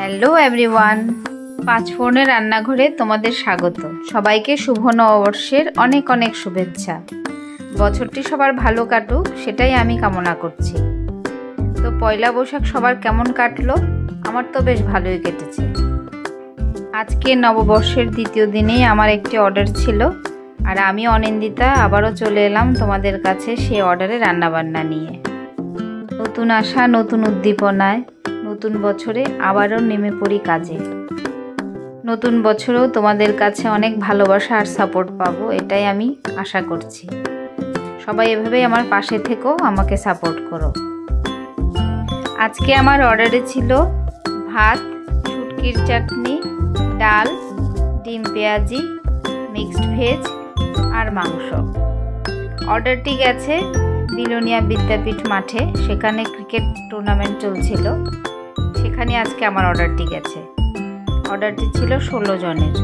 Hello everyone, পাঁচফোড়নের রান্নাঘরে তোমাদের স্বাগত। সবাইকে শুভ নববর্ষের অনেক অনেক শুভেচ্ছা। বছরটি সবার ভালো কাটুক, সেটাই আমি কামনা করছি। তো পয়লা বৈশাখ সবার কেমন কাটলো? আমার তো বেশ ভালোই কেটেছে। আজকে নববর্ষের দ্বিতীয় দিনেই আমার একটি অর্ডার ছিল, আর আমি অনিন্দিতা আবারও চলে এলাম তোমাদের কাছে সেই অর্ডারে রান্নাবান্না নিয়ে। নতুন আশা, নতুন উদ্দীপনায় নতুন বছরে আবারও নেমে পড়ি কাজে। নতুন বছরেও তোমাদের কাছে অনেক ভালোবাসা আর সাপোর্ট পাবো, এটাই আমি আশা করছি। সবাই এভাবেই আমার পাশে থেকেও আমাকে সাপোর্ট করো। আজকে আমার অর্ডারে ছিল ভাত, শুটকির চাটনি, ডাল, ডিম পেঁয়াজি, মিক্সড ভেজ আর মাংস। অর্ডারটি গেছে বিলোনিয়া বিদ্যাপীঠ মাঠে, সেখানে ক্রিকেট টুর্নামেন্ট চলছিল, সেখানে আজকে আমার অর্ডারটি গেছে। অর্ডারটি ছিল 16 জনের।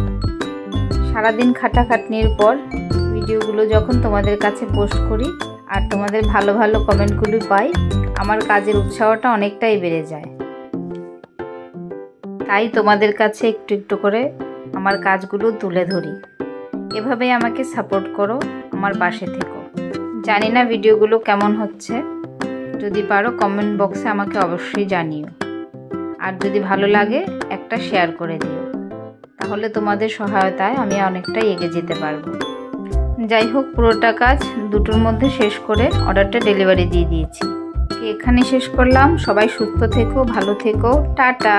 সারাদিন খাটাখাটনির পর ভিডিওগুলো যখন তোমাদের কাছে পোস্ট করি আর তোমাদের ভালো ভালো কমেন্টগুলো পাই, আমার কাজের উৎসাহটা অনেকটাই বেড়ে যায়। তাই তোমাদের কাছে একটু একটু করে আমার কাজগুলো তুলে ধরি। এভাবেই আমাকে সাপোর্ট করো, আমার পাশে থেকো। জানি না ভিডিওগুলো কেমন হচ্ছে, যদি পারো কমেন্ট বক্সে আমাকে অবশ্যই জানিও। আর যদি ভালো লাগে একটা শেয়ার করে দিও, তাহলে তোমাদের সহায়তায় আমি অনেকটাই এগিয়ে যেতে পারবো। যাই হোক, পুরোটা কাজ দুটোর মধ্যে শেষ করে অর্ডারটা ডেলিভারি দিয়ে দিয়েছি। এখানে শেষ করলাম। সবাই সুস্থ থেকো, ভালো থেকো, টাটা।